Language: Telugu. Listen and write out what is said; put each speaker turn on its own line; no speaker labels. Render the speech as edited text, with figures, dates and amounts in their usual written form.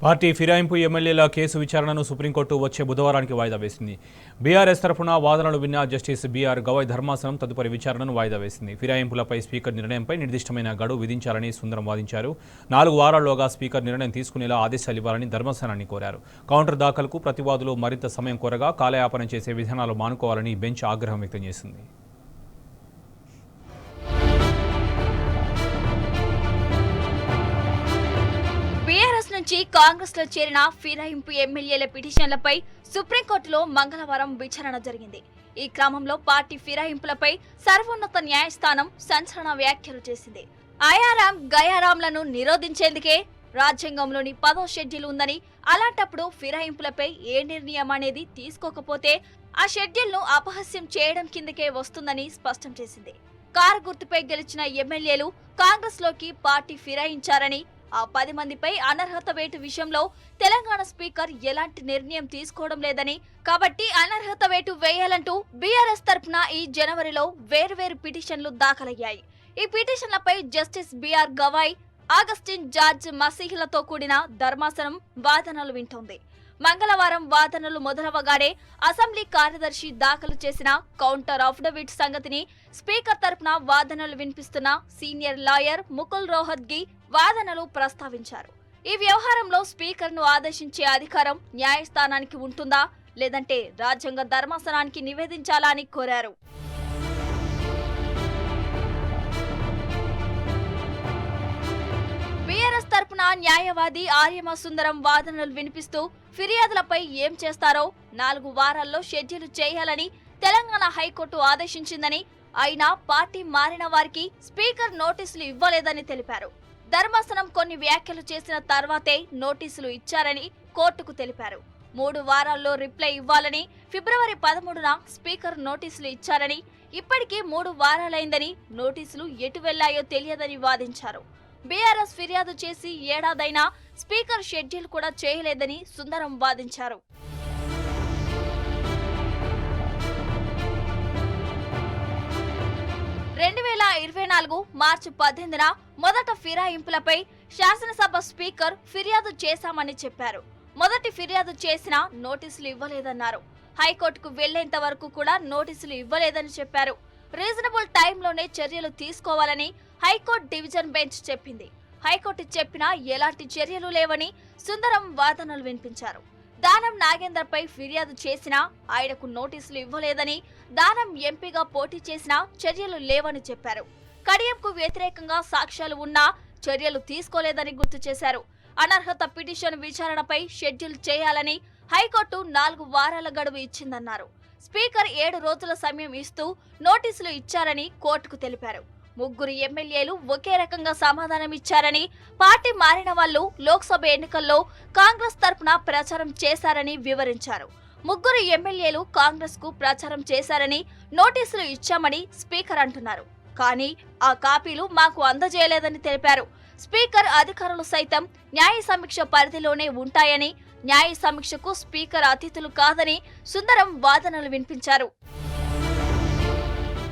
పార్టీ ఫిరాయింపు ఎమ్మెల్యేల కేసు విచారణను సుప్రీంకోర్టు వచ్చే బుధవారానికి వాయిదా వేసింది. బీఆర్ఎస్ తరఫున వాదనలు విన్న జస్టిస్ బీఆర్ గవాయ్ ధర్మాసనం తదుపరి విచారణను వాయిదా వేసింది. ఫిరాయింపులపై స్పీకర్ నిర్ణయంపై నిర్దిష్టమైన గడువు విధించాలని సుందరం వాదించారు. 4 వారాల్లోగా స్పీకర్ నిర్ణయం తీసుకునేలా ఆదేశాలు ఇవ్వాలని ధర్మాసనాన్ని కోరారు. కౌంటర్ దాఖలకు ప్రతివాదులు మరింత సమయం కోరగా కాలయాపన చేసే విధానాలు మానుకోవాలని బెంచ్ ఆగ్రహం వ్యక్తం చేసింది.
బీఆర్ఎస్ నుంచి కాంగ్రెస్ లో చేరిన ఫిరాయింపు ఎమ్మెల్యేల పిటిషన్లపై సుప్రీంకోర్టులో మంగళవారం విచారణ జరిగింది. ఈ క్రమంలో పార్టీ ఫిరాయింపులపై సర్వోన్నత న్యాయస్థానం సంచలన వ్యాఖ్యలు చేసింది. ఆయారాం గయారాంలను నిరోధించేందుకే రాజ్యాంగంలోని 10వ షెడ్యూల్ ఉందని, అలాంటప్పుడు ఫిరాయింపులపై ఏ నిర్ణయం అనేది తీసుకోకపోతే ఆ షెడ్యూల్ ను అపహాస్యం చేయడం కిందకే వస్తుందని స్పష్టం చేసింది. కారు గుర్తుపై గెలిచిన ఎమ్మెల్యేలు కాంగ్రెస్ లోకి పార్టీ ఫిరాయించారని, ఆ 10 మందిపై అనర్హత వేటు విషయంలో తెలంగాణ స్పీకర్ ఎలాంటి నిర్ణయం తీసుకోవడం లేదని, కాబట్టి అనర్హత వేటు వేయాలంటూ బీఆర్ఎస్ తరఫున ఈ జనవరిలో వేర్వేరు పిటిషన్లు దాఖలయ్యాయి. ఈ పిటిషన్లపై justice B R Gavai, Augustine George మసీహ్లతో కూడిన ధర్మాసనం వాదనలు వింటోంది. మంగళవారం వాదనలు మొదలవగానే అసెంబ్లీ కార్యదర్శి దాఖలు చేసిన కౌంటర్ అఫిడవిట్ సంగతిని స్పీకర్ తరపున వాదనలు వినిపిస్తున్న సీనియర్ లాయర్ ముకుల్ రోహత్గి వాదనలు ప్రస్తావించారు. ఈ వ్యవహారంలో స్పీకర్ ను ఆదేశించే అధికారం న్యాయస్థానానికి ఉంటుందా, లేదంటే రాజ్యాంగ ధర్మాసనానికి నివేదించాలా అని కోరారు. బీఆర్ఎస్ తరపున న్యాయవాది ఆర్యమ సుందరం వాదనలు వినిపిస్తూ ఫిర్యాదులపై ఏం చేస్తారో 4 వారాల్లో షెడ్యూల్ చేయాలని తెలంగాణ హైకోర్టు ఆదేశించిందని, అయినా పార్టీ మారిన వారికి స్పీకర్ నోటీసులు ఇవ్వలేదని తెలిపారు. ధర్మాసనం కొన్ని వ్యాఖ్యలు చేసిన తర్వాతే నోటీసులు ఇచ్చారని కోర్టుకు తెలిపారు. 3 వారాల్లో రిప్లై ఇవ్వాలని ఫిబ్రవరి 13న స్పీకర్ నోటీసులు ఇచ్చారని, ఇప్పటికీ 3 వారాలైందని, నోటీసులు ఎటు వెళ్లాయో తెలియదని వాదించారు. బీఆర్ఎస్ ఫిర్యాదు చేసి ఏడాదైనా స్పీకర్ షెడ్యూల్ కూడా చేయలేదని సుందరం వాదించారు. మార్చి 18న మొదట ఫిరాయింపులపై శాసనసభ స్పీకర్ ఫిర్యాదు చేశామని చెప్పారు. మొదటి ఫిర్యాదు చేసినా నోటీసులు ఇవ్వలేదన్నారు. హైకోర్టుకు వెళ్లేంత వరకు కూడా నోటీసులు ఇవ్వలేదని చెప్పారు. రీజనబుల్ టైంలోనే చర్యలు తీసుకోవాలని హైకోర్టు డివిజన్ బెంచ్ చెప్పింది. హైకోర్టు చెప్పినా ఎలాంటి చర్యలు లేవని సుందరం వాదనలు వినిపించారు. దానం నాగేందర్పై ఫిర్యాదు చేసినా ఆయనకు నోటీసులు ఇవ్వలేదని, దానం ఎంపీగా పోటీ చేసినా చర్యలు లేవని చెప్పారు. కడియంకు వ్యతిరేకంగా సాక్ష్యాలు ఉన్నా చర్యలు తీసుకోలేదని గుర్తు చేశారు. అనర్హత పిటిషన్ విచారణపై షెడ్యూల్ చేయాలని హైకోర్టు 4 వారాల గడువు ఇచ్చిందన్నారు. స్పీకర్ 7 రోజుల సమయం ఇస్తూ నోటీసులు ఇచ్చారని కోర్టుకు తెలిపారు. 3 ఎమ్మెల్యేలు ఒకే రకంగా సమాధానం ఇచ్చారని, పార్టీ మారిన వాళ్లు లోక్సభ ఎన్నికల్లో కాంగ్రెస్ తరపున ప్రచారం చేశారని వివరించారు. 3 ఎమ్మెల్యేలు కాంగ్రెస్ కు ప్రచారం చేశారని నోటీసులు ఇచ్చామని స్పీకర్ అంటున్నారు. కానీ ఆ కాపీలు మాకు అందజేయలేదని తెలిపారు. స్పీకర్ అధికారులు సైతం న్యాయ సమీక్ష పరిధిలోనే ఉంటాయని, న్యాయ సమీక్షకు స్పీకర్ అతిథులు కాదని సుందరం వాదనలు వినిపించారు.